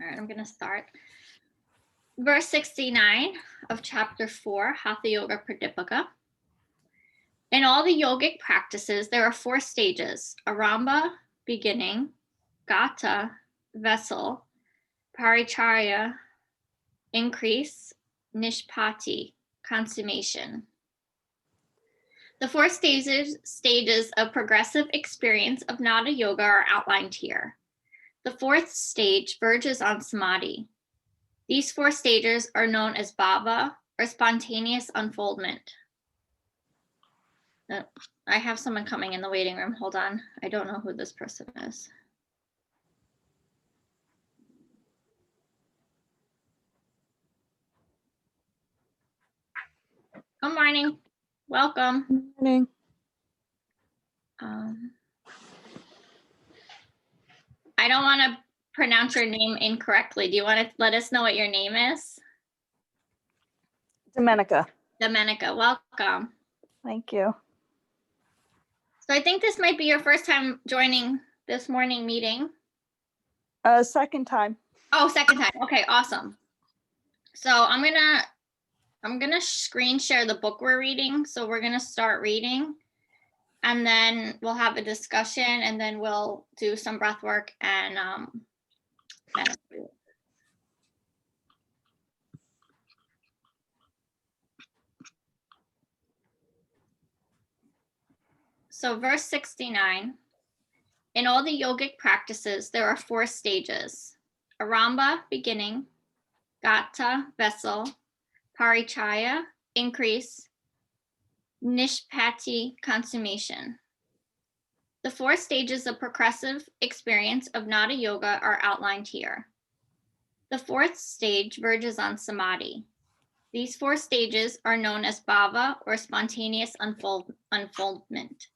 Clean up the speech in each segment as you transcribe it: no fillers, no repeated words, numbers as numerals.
All right, I'm going to start. Verse 69 of chapter 4, Hatha Yoga Pradipika. In all the yogic practices, there are 4 stages: Aramba, beginning; Gata, vessel; Paricharya, increase; Nishpati, consummation. The 4 stages of progressive experience of Nada Yoga are outlined here. The 4th stage verges on samadhi. These 4 stages are known as bhava, or spontaneous unfoldment. I have someone coming in the waiting room. Hold on. I don't know who this person is. Good morning. Welcome. Good morning. I don't want to pronounce your name incorrectly. Do you want to let us know what your name is? Domenica. Domenica, welcome. Thank you. So I think this might be your first time joining this morning meeting. Second time. Oh, second time. Okay, awesome. So I'm gonna screen share the book we're reading. So we're gonna start reading, and then we'll have a discussion, and then we'll do some breath work and meditate. So verse 69, in all the yogic practices, there are 4 stages: Aramba, beginning; Gata, vessel; Parichaya, increase; Nishpati, consummation. The 4 stages of progressive experience of Nada Yoga are outlined here. The 4th stage verges on samadhi. These 4 stages are known as bhava, or spontaneous unfoldment.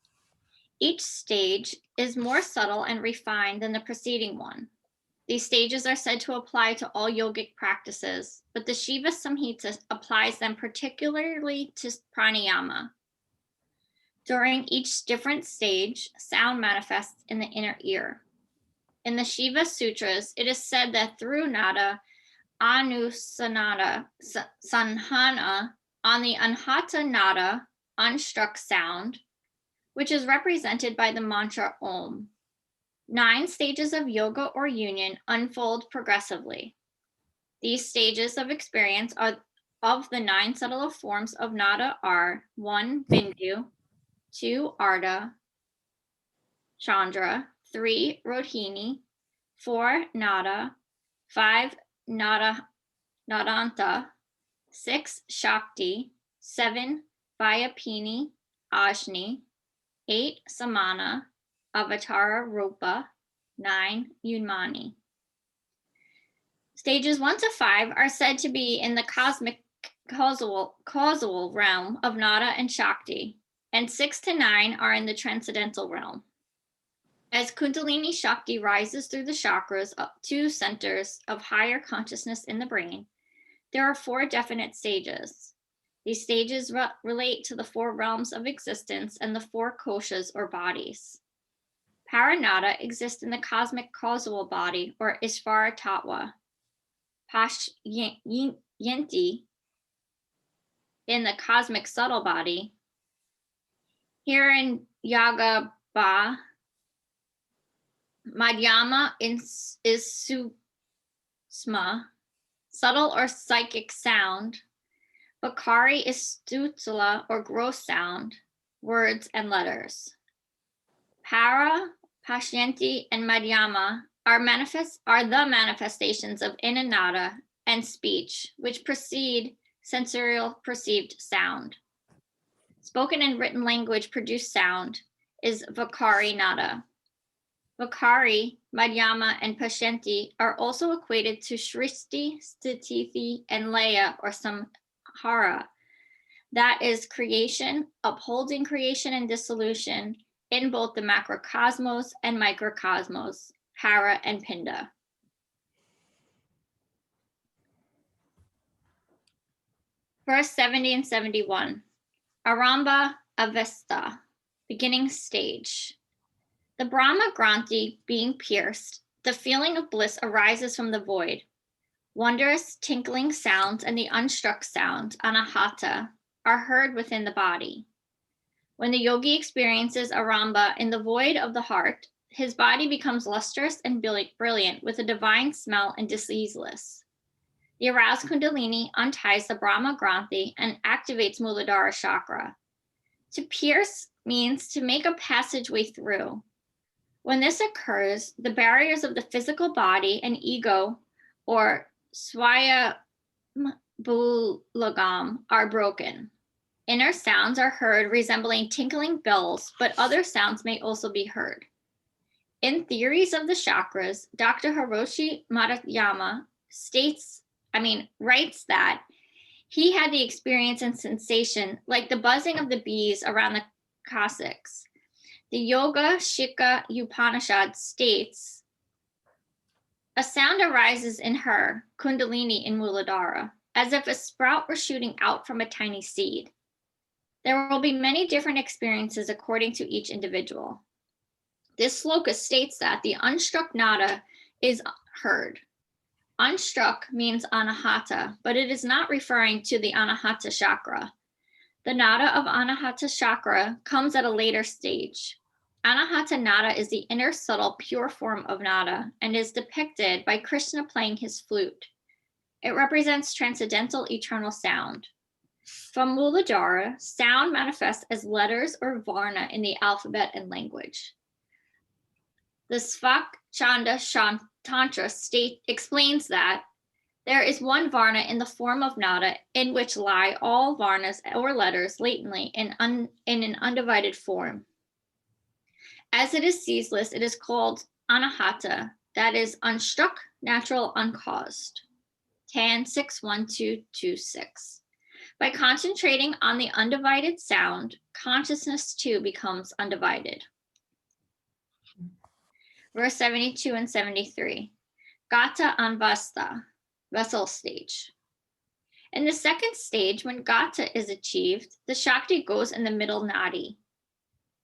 Each stage is more subtle and refined than the preceding one. These stages are said to apply to all yogic practices, but the Shiva Samhita applies them particularly to pranayama. During each different stage, sound manifests in the inner ear. In the Shiva Sutras, it is said that through nada, anusanada, sanhana, on the anhata nada, unstruck sound, which is represented by the mantra Om, 9 stages of yoga or union unfold progressively. These stages of experience are of the 9 subtle forms of nada are 1, Bindu; 2, Ardha; Chandra; 3, Rohini; 4, Nada; 5, Nadanta; 6, Shakti; 7, Vyapini, Ajni; 8, Samana, Avatara Rupa; 9, Unmani. Stages 1 to 5 are said to be in the cosmic causal realm of Nada and Shakti, and 6 to 9 are in the transcendental realm. As Kundalini Shakti rises through the chakras up to centers of higher consciousness in the brain, there are 4 definite stages. These stages relate to the 4 realms of existence and the 4 koshas, or bodies. Paranada exists in the cosmic causal body, or Ishvara Tattva. Pashyanti in the cosmic subtle body. Hiranyagarbha. Madhyama is susma, subtle or psychic sound. Bakari is stutala, or gross sound, words and letters. Para, Pashyanti, and Madhyama are the manifestations of Inanada and speech, which precede sensorial perceived sound. Spoken and written language produced sound is Vakari Nada. Vakari, Madhyama, and Pashyanti are also equated to Shristi, Stitithi, and Laya, or Samhara. That is creation, upholding creation and dissolution in both the macrocosmos and microcosmos, Para and Pinda. Verse 70 and 71. Aramba Avesta, beginning stage. The Brahma Granthi being pierced, The feeling of bliss arises from the void. Wondrous tinkling sounds and the unstruck sound, anahata, are heard within the body. When the yogi experiences aramba in the void of the heart, his body becomes lustrous and brilliant with a divine smell and diseaseless. The aroused kundalini unties the Brahma Granthi and activates Muladhara chakra. To pierce means to make a passageway through. When this occurs, the barriers of the physical body and ego, or swaya bulagam, are broken. Inner sounds are heard resembling tinkling bells, but other sounds may also be heard. In Theories of the Chakras, Dr. Hiroshi Maruyama writes that he had the experience and sensation like the buzzing of the bees around the cassocks. The Yoga Shikha Upanishad states, a sound arises in her, Kundalini in Muladhara, as if a sprout were shooting out from a tiny seed. There will be many different experiences according to each individual. This sloka states that the unstruck nada is heard. Unstruck means anahata, but it is not referring to the anahata chakra. The nada of anahata chakra comes at a later stage. Anahata nada is the inner subtle pure form of nada and is depicted by Krishna playing his flute. It represents transcendental eternal sound. From Muladhara, sound manifests as letters or varna in the alphabet and language. The Svak Chanda Tantra explains that there is one varna in the form of nada in which lie all varnas or letters latently in an undivided form. As it is ceaseless, it is called anahata, that is unstruck, natural, uncaused. Tan 61226. By concentrating on the undivided sound, consciousness too becomes undivided. Verse 72 and 73. Gata anvasta, vessel stage. In the second stage, when gata is achieved, the Shakti goes in the middle nadi.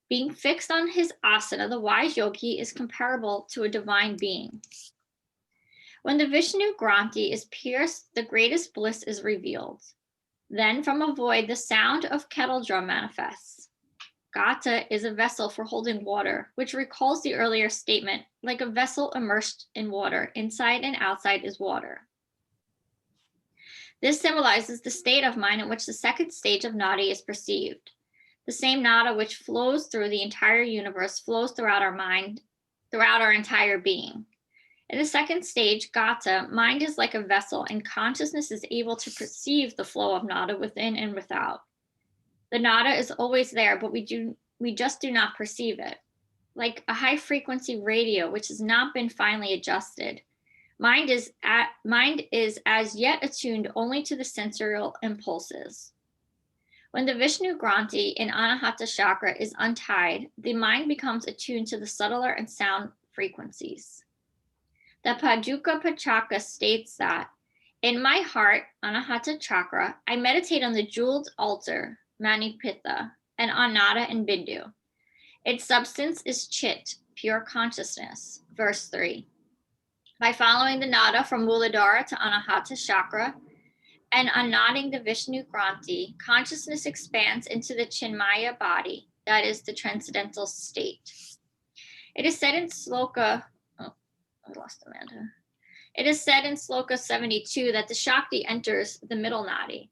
Being fixed on his asana, the wise yogi is comparable to a divine being. When the Vishnu Granthi is pierced, the greatest bliss is revealed. Then from a void, the sound of kettle drum manifests. Gata is a vessel for holding water, which recalls the earlier statement, like a vessel immersed in water, inside and outside is water. This symbolizes the state of mind in which the second stage of nadi is perceived. The same nada which flows through the entire universe flows throughout our mind, throughout our entire being. In the second stage, gata, mind is like a vessel and consciousness is able to perceive the flow of nada within and without. The nada is always there, but we just do not perceive it. Like a high frequency radio which has not been finely adjusted. Mind is as yet attuned only to the sensorial impulses. When the Vishnu Granthi in Anahata chakra is untied, the mind becomes attuned to the subtler and sound frequencies. The Paduka Pachaka states that, in my heart, Anahata chakra, I meditate on the jeweled altar, Manipitha, and on Nada and Bindu. Its substance is Chit, pure consciousness. Verse 3. By following the Nada from Muladhara to Anahata chakra, and unknotting the Vishnu Granthi, consciousness expands into the Chinmaya body, that is the transcendental state. It is said in Sloka, It is said in Sloka 72 that the Shakti enters the middle nadi.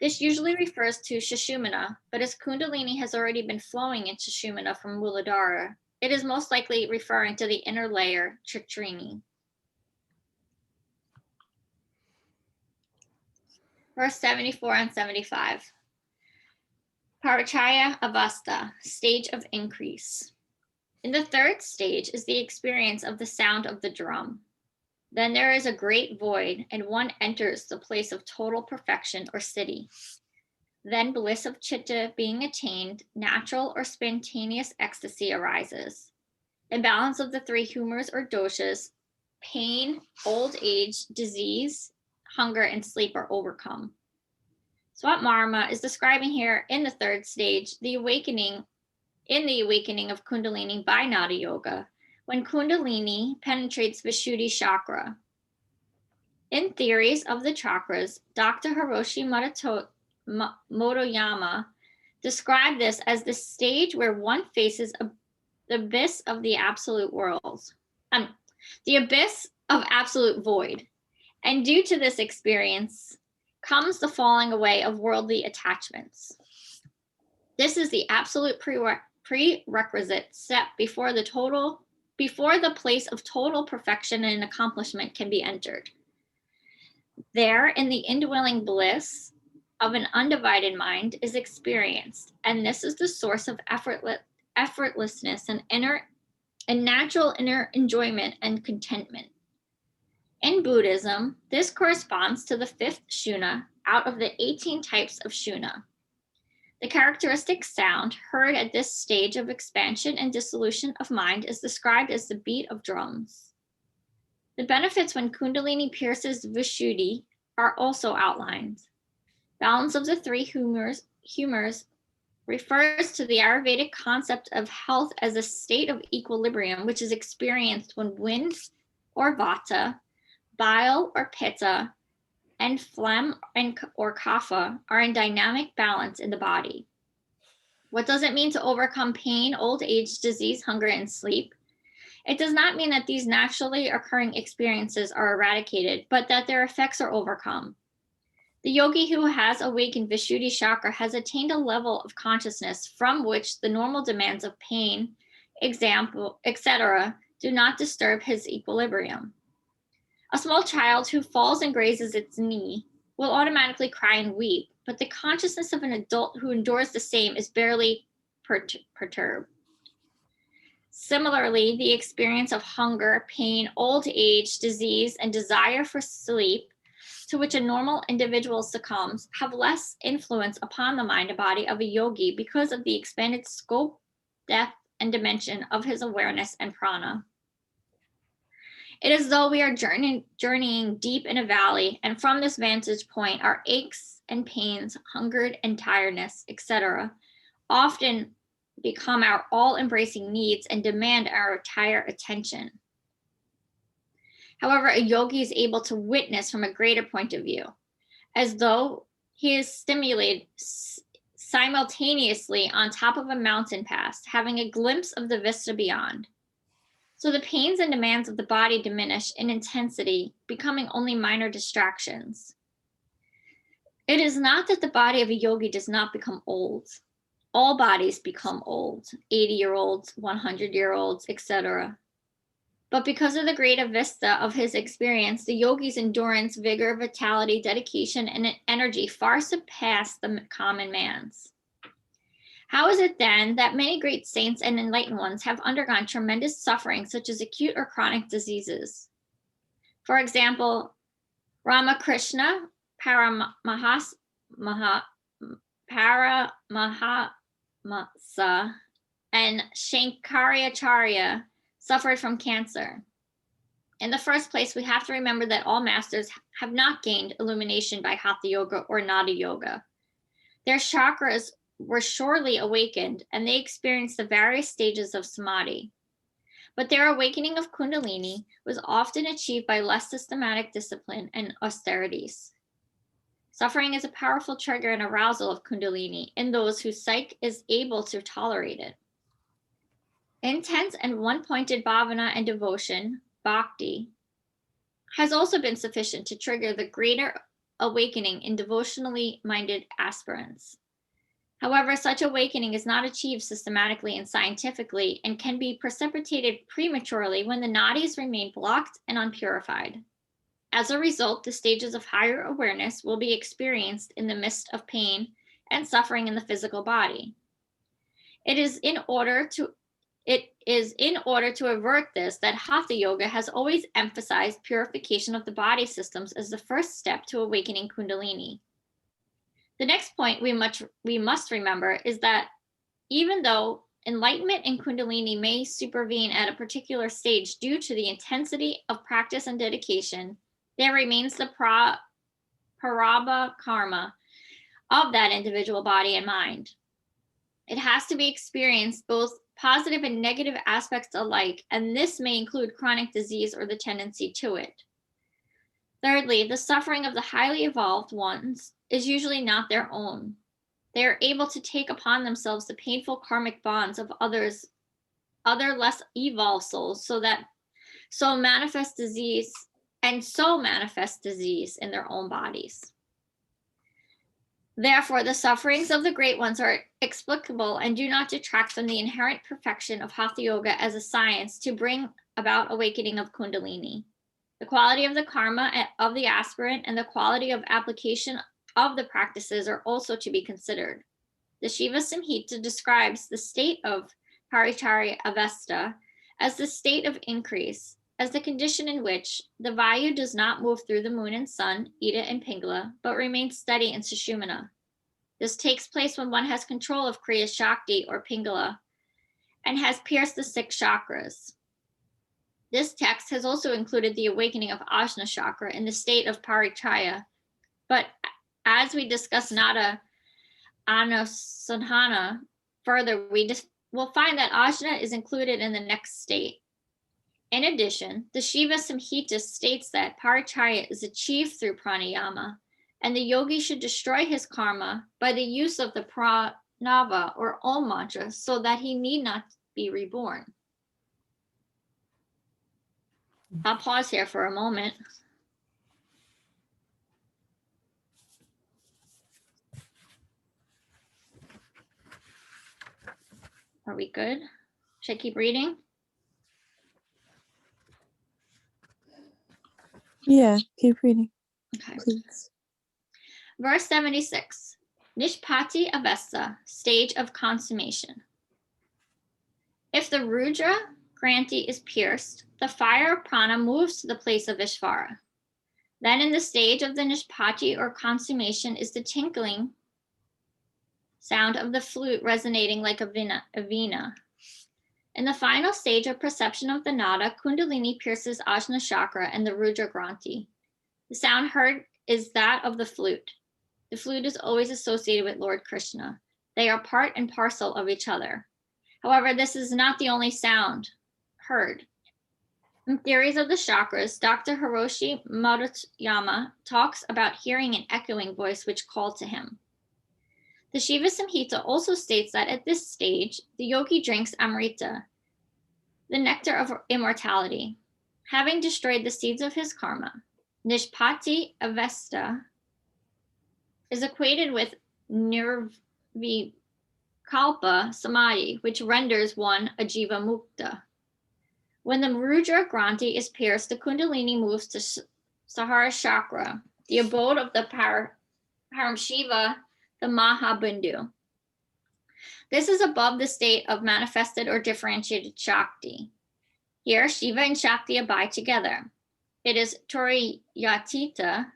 This usually refers to Sushumna, but as Kundalini has already been flowing in Sushumna from Muladhara, it is most likely referring to the inner layer, Chitrini. Verse 74 and 75. Parachaya Avasta, stage of increase. In the third stage is the experience of the sound of the drum. Then there is a great void, and one enters the place of total perfection or city. Then bliss of chitta being attained, natural or spontaneous ecstasy arises. Imbalance of the three humors or doshas, pain, old age, disease, hunger, and sleep are overcome. Swat Marma is describing here in the third stage the awakening of Kundalini by Nada Yoga, when Kundalini penetrates Vishuddhi chakra. In Theories of the Chakras, Dr. Hiroshi Motoyama described this as the stage where one faces the abyss of the absolute world, the abyss of absolute void. And due to this experience comes the falling away of worldly attachments. This is the absolute prerequisite step before the place of total perfection and accomplishment can be entered. There, in the indwelling bliss of an undivided mind is experienced, and this is the source of effortlessness and natural inner enjoyment and contentment. In Buddhism, this corresponds to the 5th shuna out of the 18 types of shuna. The characteristic sound heard at this stage of expansion and dissolution of mind is described as the beat of drums. The benefits when Kundalini pierces Vishuddhi are also outlined. Balance of the three humors refers to the Ayurvedic concept of health as a state of equilibrium, which is experienced when wind or vata, bile or pitta, and phlegm or kapha are in dynamic balance in the body. What does it mean to overcome pain, old age, disease, hunger, and sleep? It does not mean that these naturally occurring experiences are eradicated, but that their effects are overcome. The yogi who has awakened Vishuddhi chakra has attained a level of consciousness from which the normal demands of pain, etc., do not disturb his equilibrium. A small child who falls and grazes its knee will automatically cry and weep, but the consciousness of an adult who endures the same is barely perturbed. Similarly, the experience of hunger, pain, old age, disease, and desire for sleep, to which a normal individual succumbs, have less influence upon the mind and body of a yogi because of the expanded scope, depth, and dimension of his awareness and prana. It is as though we are journeying deep in a valley, and from this vantage point, our aches and pains, hunger and tiredness, etc., often become our all-embracing needs and demand our entire attention. However, a yogi is able to witness from a greater point of view, as though he is stimulated simultaneously on top of a mountain pass, having a glimpse of the vista beyond. So the pains and demands of the body diminish in intensity, becoming only minor distractions. It is not that the body of a yogi does not become old. All bodies become old, 80-year-olds, 100-year-olds, etc. But because of the greater vista of his experience, the yogi's endurance, vigor, vitality, dedication, and energy far surpass the common man's. How is it then that many great saints and enlightened ones have undergone tremendous suffering, such as acute or chronic diseases? For example, Ramakrishna Paramahasa and Shankaracharya suffered from cancer. In the first place, we have to remember that all masters have not gained illumination by Hatha Yoga or Nada Yoga. Their chakras were surely awakened, and they experienced the various stages of samadhi. But their awakening of Kundalini was often achieved by less systematic discipline and austerities. Suffering is a powerful trigger and arousal of Kundalini in those whose psyche is able to tolerate it. Intense and one-pointed bhavana and devotion, bhakti, has also been sufficient to trigger the greater awakening in devotionally minded aspirants. However, such awakening is not achieved systematically and scientifically and can be precipitated prematurely when the nadis remain blocked and unpurified. As a result, the stages of higher awareness will be experienced in the midst of pain and suffering in the physical body. It is in order to avert this that Hatha Yoga has always emphasized purification of the body systems as the first step to awakening Kundalini. The next point we must remember is that even though enlightenment and Kundalini may supervene at a particular stage due to the intensity of practice and dedication, there remains the prarabdha karma of that individual body and mind. It has to be experienced both positive and negative aspects alike, and this may include chronic disease or the tendency to it. Thirdly, the suffering of the highly evolved ones is usually not their own. They are able to take upon themselves the painful karmic bonds of other less evolved souls, so manifest disease in their own bodies. Therefore, the sufferings of the great ones are explicable and do not detract from the inherent perfection of Hatha Yoga as a science to bring about awakening of Kundalini. The quality of the karma of the aspirant and the quality of application of the practices are also to be considered. The Shiva Samhita describes the state of Paricharya Avesta as the state of increase, as the condition in which the Vayu does not move through the moon and sun, Ida and Pingala, but remains steady in Sushumna. This takes place when one has control of Kriya Shakti or Pingala and has pierced the 6 chakras. This text has also included the awakening of Ajna chakra in the state of Paricharya, but as we discuss Nada Anusandhana further, we'll find that Ajna is included in the next state. In addition, the Shiva Samhita states that Paricharya is achieved through pranayama, and the yogi should destroy his karma by the use of the pranava or Om mantra so that he need not be reborn. I'll pause here for a moment. Are we good? Should I keep reading? Yeah, keep reading, Okay. please. Verse 76, Nishpati Avesta, stage of consummation. If the Rudra Granthi is pierced, the fire of prana moves to the place of Ishvara. Then in the stage of the Nishpati or consummation is the tinkling sound of the flute resonating like a veena. In the final stage of perception of the nada, Kundalini pierces Ajna chakra and the Rudra Granthi. The sound heard is that of the flute. The flute is always associated with Lord Krishna. They are part and parcel of each other. However, this is not the only sound heard. In Theories of the Chakras, Dr. Hiroshi Maruyama talks about hearing an echoing voice which called to him. The Shiva Samhita also states that at this stage, the yogi drinks Amrita, the nectar of immortality, having destroyed the seeds of his karma. Nishpati Avesta is equated with Nirvikalpa Samadhi, which renders one a Jiva Mukta. When the Rudra Granthi is pierced, the Kundalini moves to Sahara Chakra, the abode of the Paramshiva, the Mahabindu. This is above the state of manifested or differentiated Shakti. Here, Shiva and Shakti abide together. It is Turiyatita,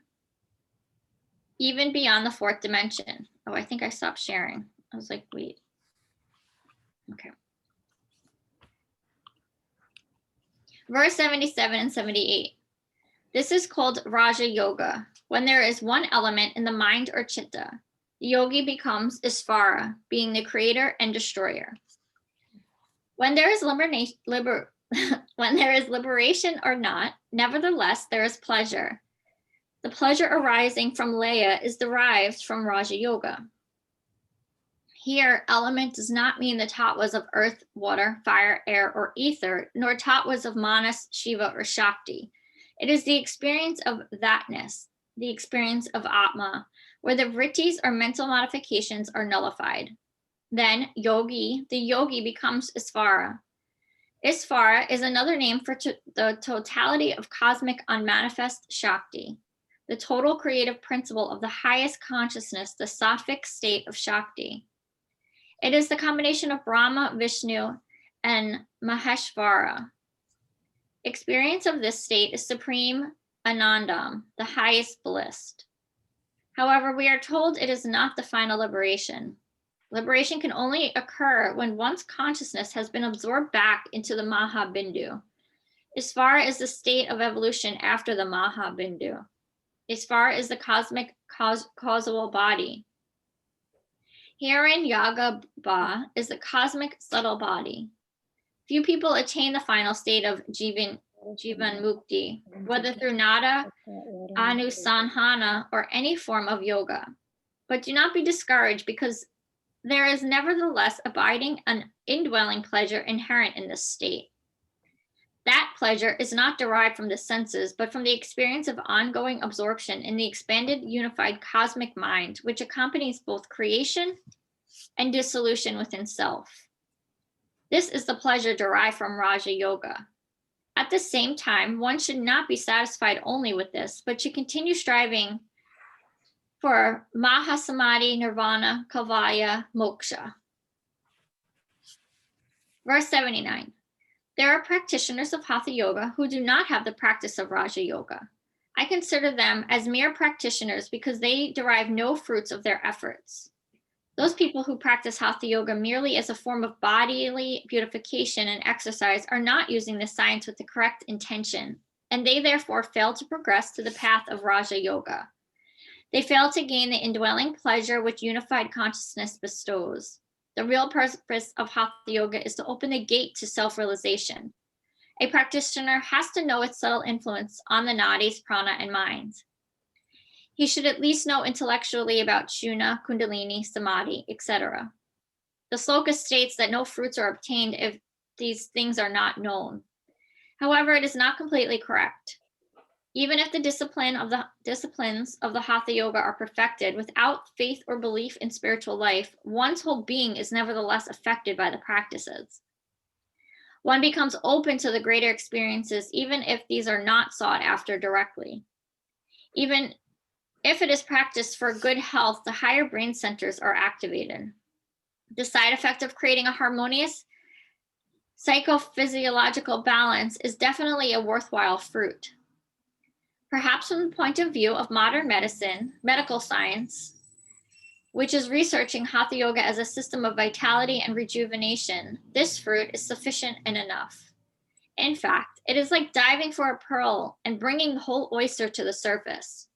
even beyond the 4th dimension. Oh, I think I stopped sharing. I was like, wait. Okay. Verse 77 and 78. This is called Raja Yoga. When there is one element in the mind or chitta, the yogi becomes Isvara, being the creator and destroyer. When there is liberation or not, nevertheless, there is pleasure. The pleasure arising from Laya is derived from Raja Yoga. Here, element does not mean the tattvas of earth, water, fire, air, or ether, nor tattvas of Manas, Shiva, or Shakti. It is the experience of thatness, the experience of Atma, where the vrittis or mental modifications are nullified. Then the yogi becomes Isvara. Isvara is another name for the totality of cosmic unmanifest Shakti, the total creative principle of the highest consciousness, the sattvic state of Shakti. It is the combination of Brahma, Vishnu, and Maheshvara. Experience of this state is supreme Anandam, the highest bliss. However, we are told it is not the final liberation. Liberation can only occur when one's consciousness has been absorbed back into the Mahabindu. Isvara is the state of evolution after the Mahabindu. Isvara is the cosmic causal body. Hiranyagarbha is the cosmic subtle body. Few people attain the final state of Jivan Mukti, whether through nada, anusanhana, or any form of yoga. But do not be discouraged, because there is nevertheless abiding and indwelling pleasure inherent in this state. That pleasure is not derived from the senses, but from the experience of ongoing absorption in the expanded, unified cosmic mind, which accompanies both creation and dissolution within self. This is the pleasure derived from Raja Yoga. At the same time, one should not be satisfied only with this, but should continue striving for Mahasamadhi, Nirvana, Kavaya, Moksha. Verse 79. There are practitioners of Hatha Yoga who do not have the practice of Raja Yoga. I consider them as mere practitioners because they derive no fruits of their efforts. Those people who practice Hatha Yoga merely as a form of bodily beautification and exercise are not using the science with the correct intention, and they therefore fail to progress to the path of Raja Yoga. They fail to gain the indwelling pleasure which unified consciousness bestows. The real purpose of Hatha Yoga is to open the gate to self-realization. A practitioner has to know its subtle influence on the nadis, prana, and mind. He should at least know intellectually about Shuna, Kundalini, Samadhi, etc. The sloka states that no fruits are obtained if these things are not known. However, it is not completely correct. Even if the disciplines of the Hatha Yoga are perfected, without faith or belief in spiritual life, one's whole being is nevertheless affected by the practices. One becomes open to the greater experiences, even if these are not sought after directly. Even if it is practiced for good health, the higher brain centers are activated. The side effect of creating a harmonious psychophysiological balance is definitely a worthwhile fruit. Perhaps from the point of view of modern medicine, medical science, which is researching Hatha Yoga as a system of vitality and rejuvenation, this fruit is sufficient and enough. In fact, it is like diving for a pearl and bringing the whole oyster to the surface,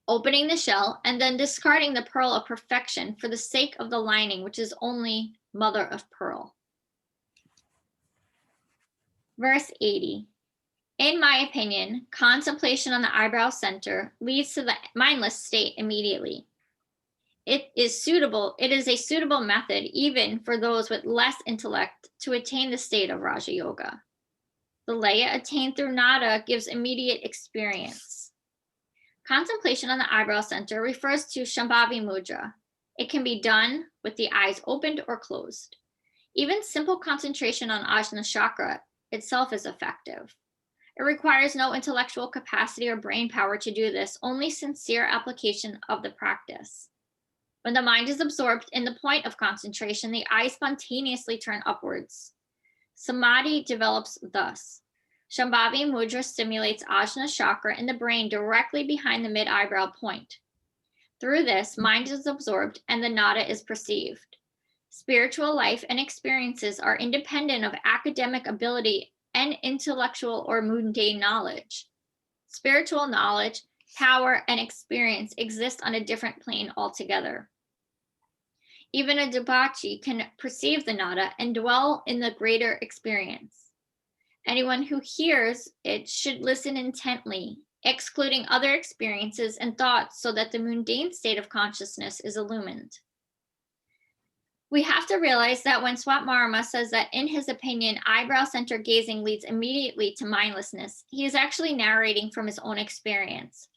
opening the shell and then discarding the pearl of perfection for the sake of the lining, which is only mother of pearl. Verse 80. In my opinion, contemplation on the eyebrow center leads to the mindless state immediately. It is a suitable method even for those with less intellect to attain the state of Raja Yoga. The laya attained through nada gives immediate experience. Contemplation on the eyebrow center refers to Shambhavi Mudra. It can be done with the eyes opened or closed. Even simple concentration on Ajna chakra itself is effective. It requires no intellectual capacity or brain power to do this, only sincere application of the practice. When the mind is absorbed in the point of concentration, the eyes spontaneously turn upwards. Samadhi develops thus. Shambhavi Mudra stimulates Ajna chakra in the brain directly behind the mid-eyebrow point. Through this, mind is absorbed and the nada is perceived. Spiritual life and experiences are independent of academic ability and intellectual or mundane knowledge. Spiritual knowledge, power, and experience exist on a different plane altogether. Even a Dabachi can perceive the nada and dwell in the greater experience. Anyone who hears it should listen intently, excluding other experiences and thoughts so that the mundane state of consciousness is illumined. We have to realize that when Swatmarama says that in his opinion, eyebrow center gazing leads immediately to mindlessness, he is actually narrating from his own experience.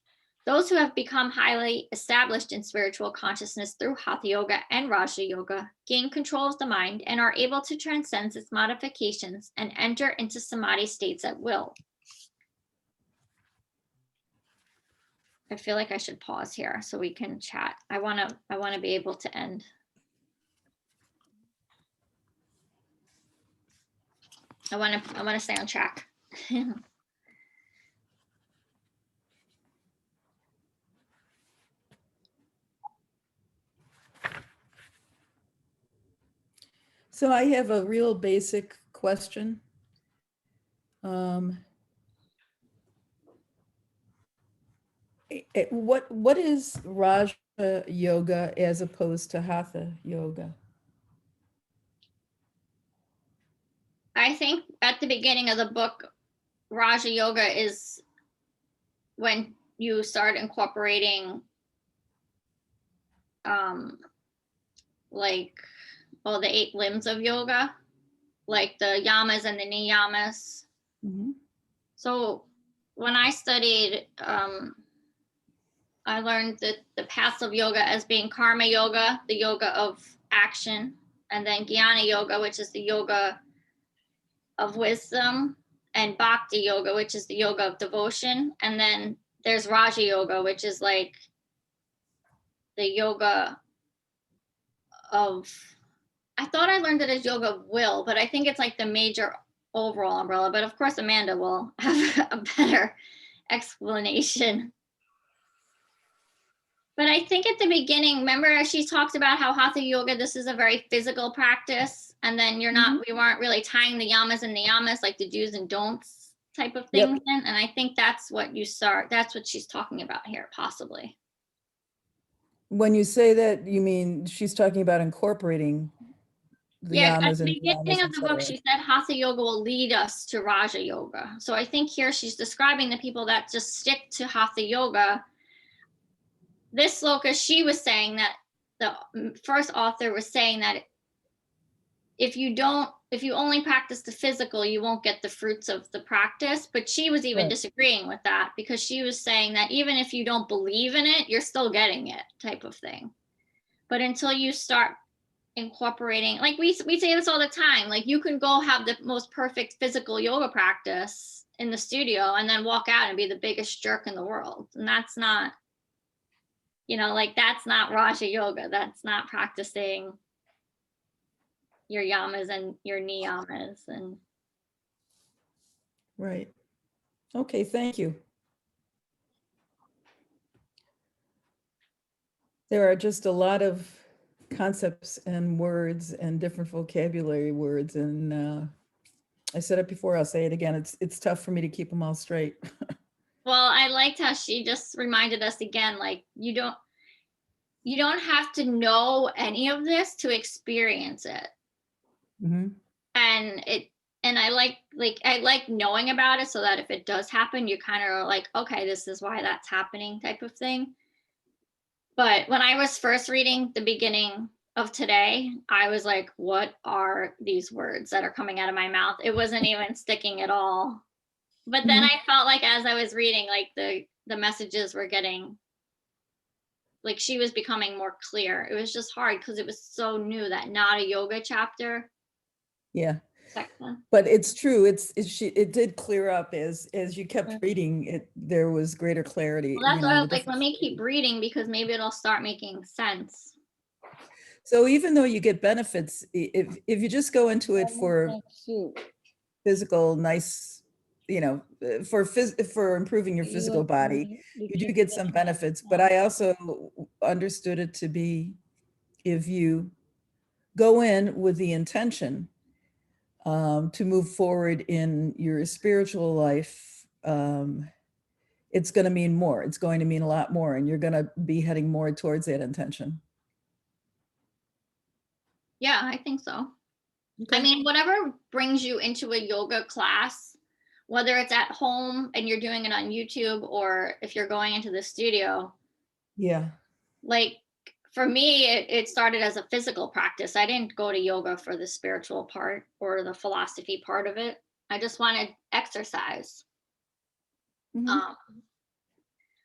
Those who have become highly established in spiritual consciousness through Hatha Yoga and Raja Yoga gain control of the mind and are able to transcend its modifications and enter into samadhi states at will. I feel like I should pause here so we can chat. I want to be able to end. I want to stay on track. So I have a real basic question. What is Raja yoga as opposed to Hatha yoga? I think at the beginning of the book, Raja Yoga is when you start incorporating like the 8 limbs of yoga, like the yamas and the niyamas. Mhm. So when I studied, I learned that the paths of yoga as being karma yoga, the yoga of action, and then jnana yoga, which is the yoga of wisdom, and bhakti yoga, which is the yoga of devotion. And then there's Raja yoga, which is like the yoga of, I thought I learned it as yoga of will, but I think it's like the major overall umbrella. But of course, Amanda will have a better explanation. But I think at the beginning, remember she talked about how Hatha yoga, this is a very physical practice. And then we weren't really tying the yamas and niyamas, like the do's and don'ts type of things in. And I think that's what that's what she's talking about here, possibly. When you say that, you mean she's talking about incorporating the Yeah, at yamas the and beginning niyamas, of the book, etc. she said Hatha yoga will lead us to Raja yoga. So I think here she's describing the people that just stick to Hatha yoga. This sloka, she was saying that the first author was saying that if you only practice the physical, you won't get the fruits of the practice. But she was even Right. disagreeing with that, because she was saying that even if you don't believe in it, you're still getting it, type of thing. But until you start incorporating, like we say this all the time, like you can go have the most perfect physical yoga practice in the studio and then walk out and be the biggest jerk in the world. And that's not, like that's not Raja yoga. That's not practicing your yamas and your niyamas. And Right. Okay, thank you. There are just a lot of concepts and words and different vocabulary words. And I said it before, I'll say it again. It's tough for me to keep them all straight. well, I liked how she just reminded us again, like you don't have to know any of this to experience it. Mhm. And I like knowing about it, so that if it does happen, you kind of are like, okay, this is why that's happening, type of thing. But when I was first reading the beginning of today, I was like, what are these words that are coming out of my mouth? It wasn't even sticking at all. But then I felt like as I was reading, like the messages were getting, like she was becoming more clear. It was just hard because it was so new, that Nada yoga chapter Yeah, section. but it's true. It did clear up as you kept reading it. There was greater clarity, Well, that's why I the was like, let difference. me keep reading, because maybe it'll start making sense. So even though you get benefits, if you just go into it for physical, nice, for improving your physical body, you do get some benefits. But I also understood it to be, if you go in with the intention to move forward in your spiritual life, it's going to mean more. It's going to mean a lot more, and you're going to be heading more towards that intention. Yeah, I think so. Okay. I mean, whatever brings you into a yoga class, whether it's at home and you're doing it on YouTube, or if you're going into the studio, Yeah. like for me, it started as a physical practice. I didn't go to yoga for the spiritual part or the philosophy part of it. I just wanted exercise. Um,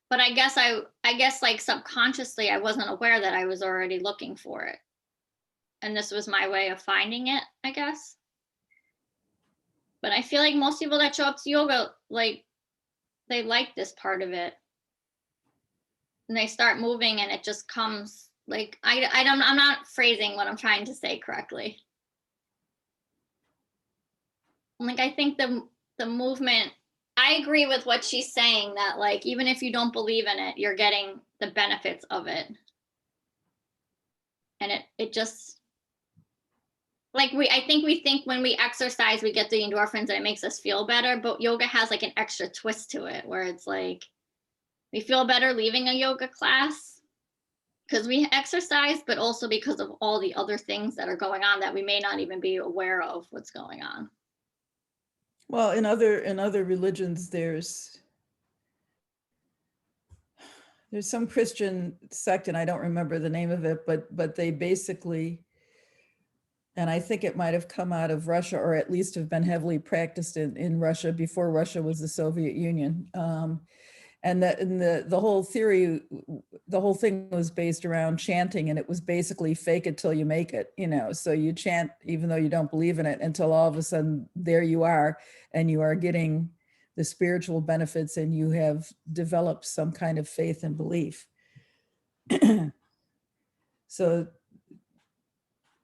but I guess like subconsciously, I wasn't aware that I was already looking for it. And this was my way of finding it, I guess. But I feel like most people that show up to yoga, like they like this part of it. And they start moving and it just comes, like I'm not phrasing what I'm trying to say correctly. Like I think the movement, I agree with what she's saying, that like even if you don't believe in it, you're getting the benefits of it. And it just, like I think we think when we exercise we get the endorphins and it makes us feel better, but yoga has like an extra twist to it where it's like we feel better leaving a yoga class because we exercise, but also because of all the other things that are going on that we may not even be aware of what's going on. Well, in other religions, there's some Christian sect, and I don't remember the name of it, but they basically, and I think it might have come out of Russia, or at least have been heavily practiced in Russia before Russia was the Soviet Union. And the whole theory, the whole thing was based around chanting, and it was basically fake it till you make it, you know. So you chant even though you don't believe in it until all of a sudden there you are, and you are getting the spiritual benefits, and you have developed some kind of faith and belief. So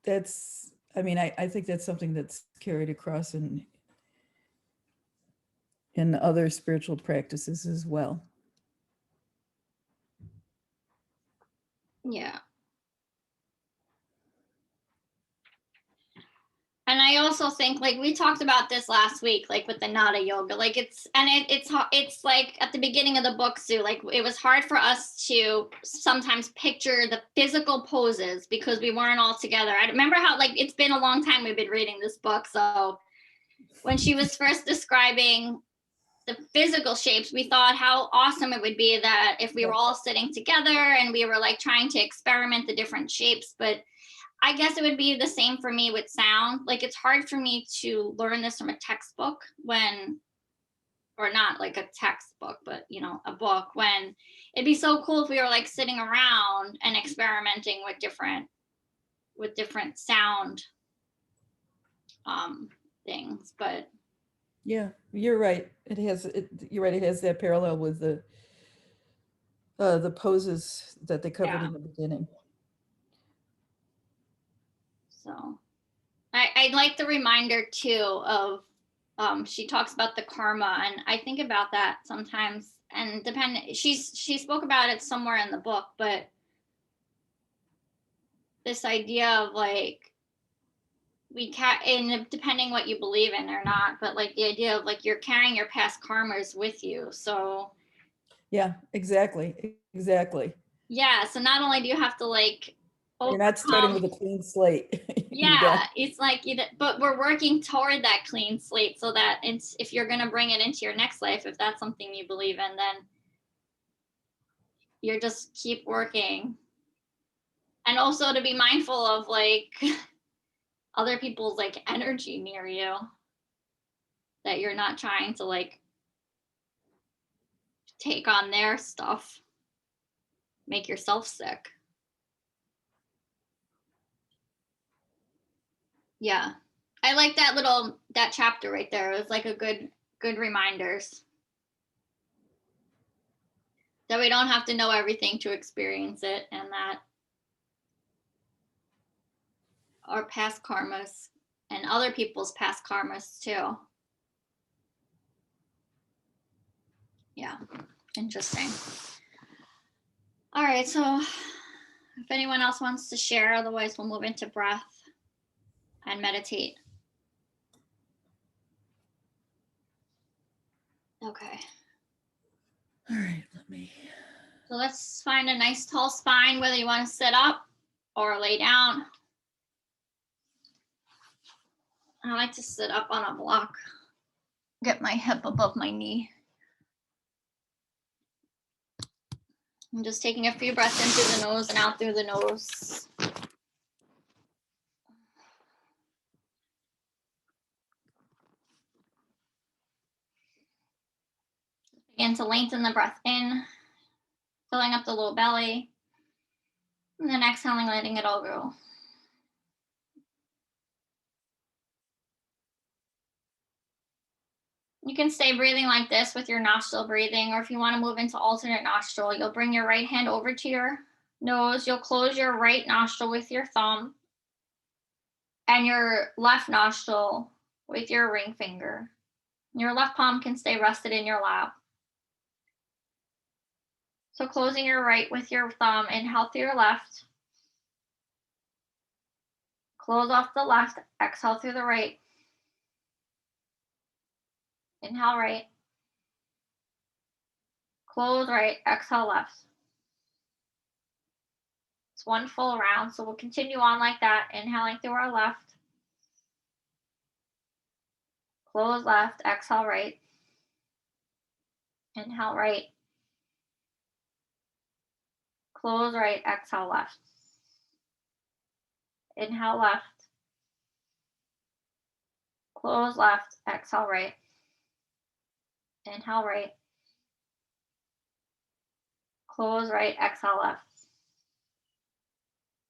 that's, I mean, I think that's something that's carried across in other spiritual practices as well. Yeah. And I also think, like, we talked about this last week, like with the Nada yoga, like it's like at the beginning of the book, Sue, like it was hard for us to sometimes picture the physical poses because we weren't all together. I remember how, like, it's been a long time we've been reading this book. So when she was first describing the physical shapes, we thought how awesome it would be that if we were all sitting together and we were like trying to experiment the different shapes. But I guess it would be the same for me with sound. Like, it's hard for me to learn this from a textbook or not like a textbook, but you know, a book, when it'd be so cool if we were like sitting around and experimenting with different sound things. But yeah, you're right. You're right. It has that parallel with the poses that they covered in the beginning. So I like the reminder too of she talks about the karma, and I think about that sometimes, and she spoke about it somewhere in the book, but this idea of like and depending what you believe in or not, but like the idea of like you're carrying your past karmas with you. So yeah, exactly. yeah, so not only do you have to like You're not starting with a clean slate. It's like, but we're working toward that clean slate so that if you're going to bring it into your next life, if that's something you believe in, then you're just keep working. And also to be mindful of like other people's like energy near you, that you're not trying to like take on their stuff, make yourself sick. Yeah. I like that chapter right there. It was like a good reminders that we don't have to know everything to experience it, and that our past karmas and other people's past karmas too. Yeah, interesting. All right, so if anyone else wants to share, otherwise we'll move into breath and meditate. Okay. All right, let me. So let's find a nice tall spine, whether you want to sit up or lay down. I like to sit up on a block, get my hip above my knee. I'm just taking a few breaths in through the nose and out through the nose. Begin to lengthen the breath in, filling up the low belly, and then exhaling, letting it all go. You can stay breathing like this with your nostril breathing, or if you want to move into alternate nostril, you'll bring your right hand over to your nose. You'll close your right nostril with your thumb and your left nostril with your ring finger. Your left palm can stay rested in your lap. So closing your right with your thumb, inhale through your left. Close off the left, exhale through the right. Inhale right. Close right, exhale left. It's one full round, so we'll continue on like that, inhaling through our left. Close left, exhale right. Inhale right. Close right, exhale left. Inhale left. Close left, exhale right. Inhale right. Close right, exhale left.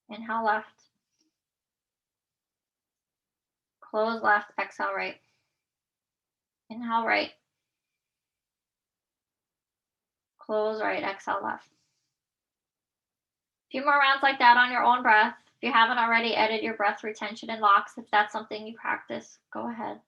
Inhale left. Close left, exhale right. Inhale right. Close right, exhale left. A few more rounds like that on your own breath. If you haven't already, edit your breath retention and locks. If that's something you practice, go ahead.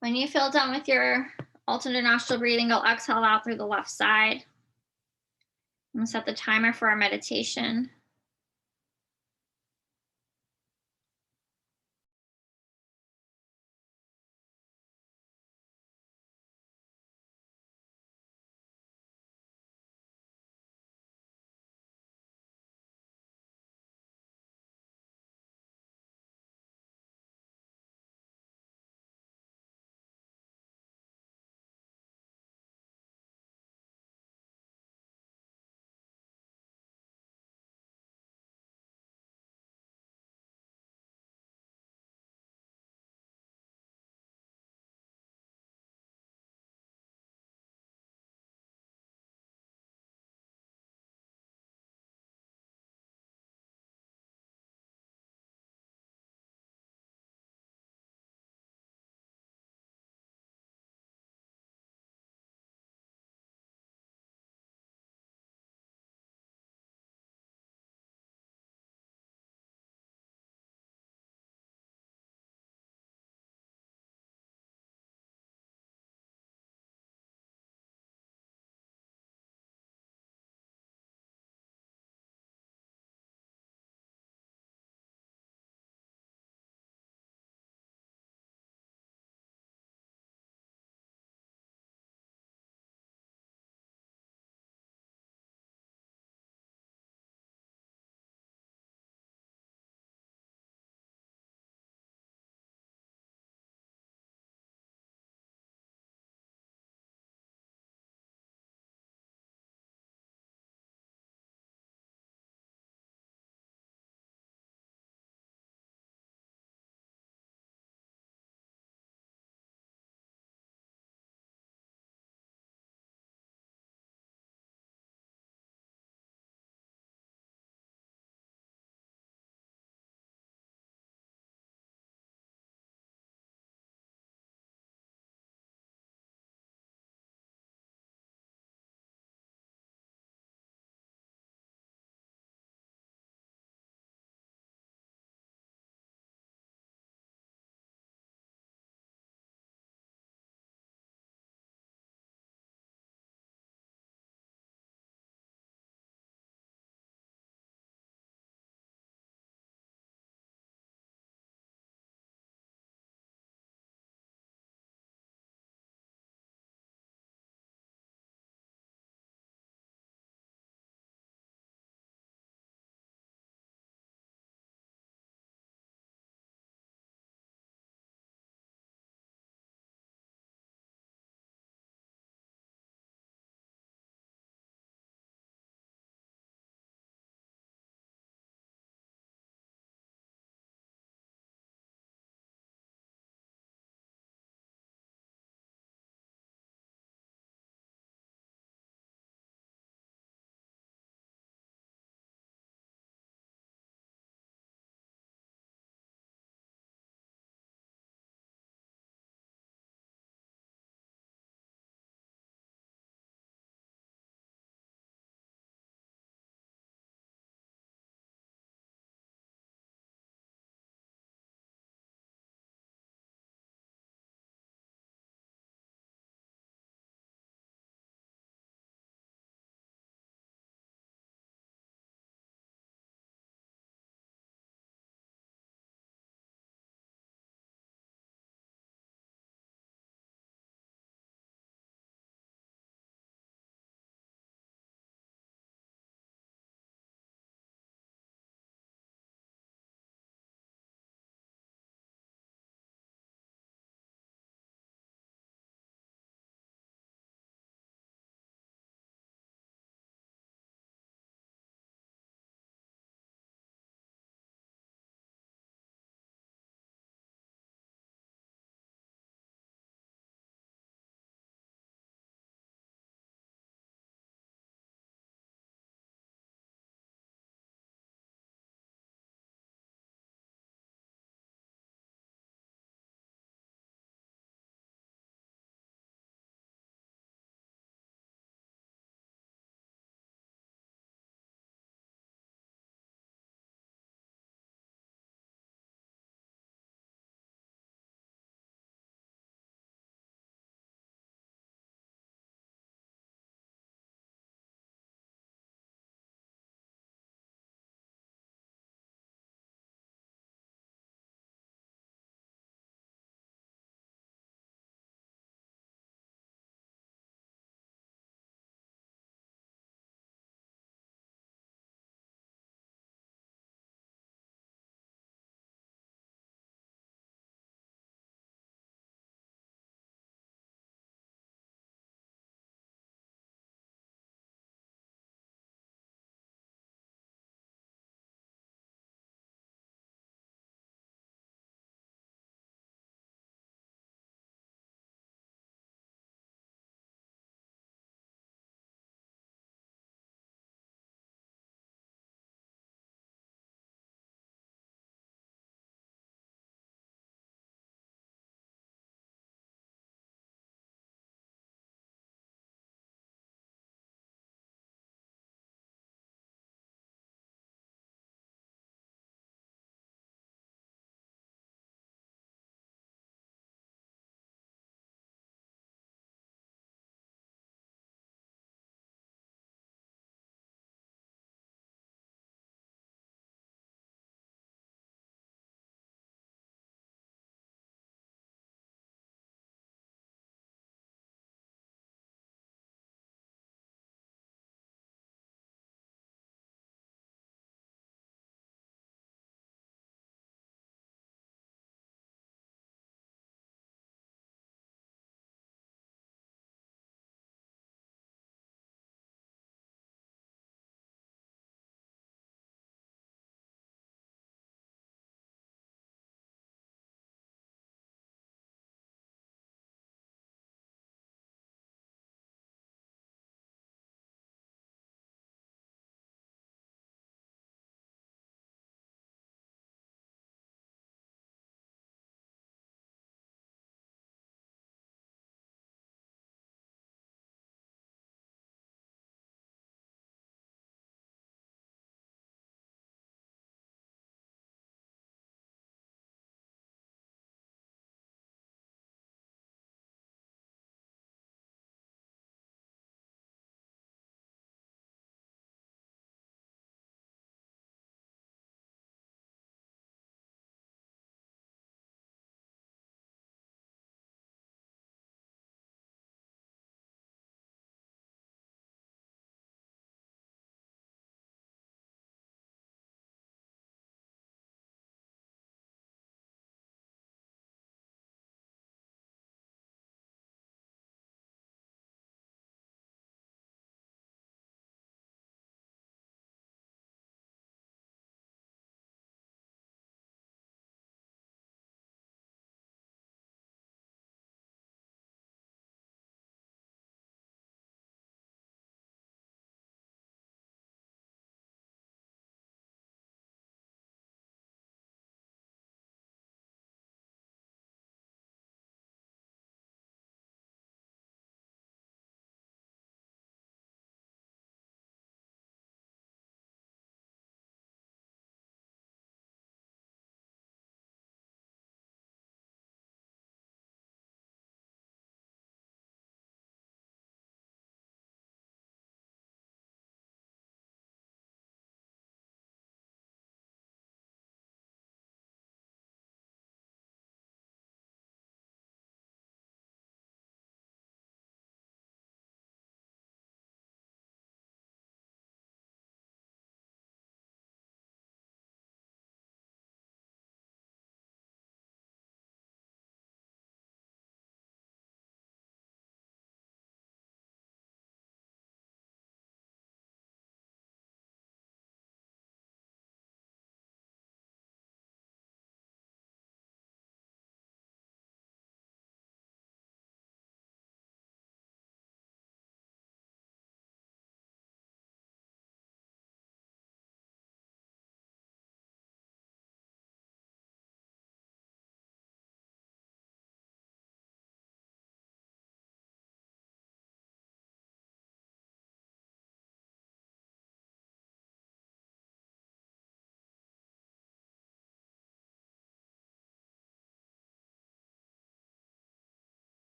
When you feel done with your alternate nostril breathing, you'll exhale out through the left side. I'm going to set the timer for our meditation.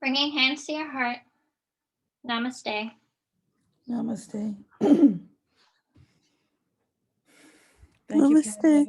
Bringing hands to your heart. Namaste. Namaste. Thank you, Namaste. Pamela.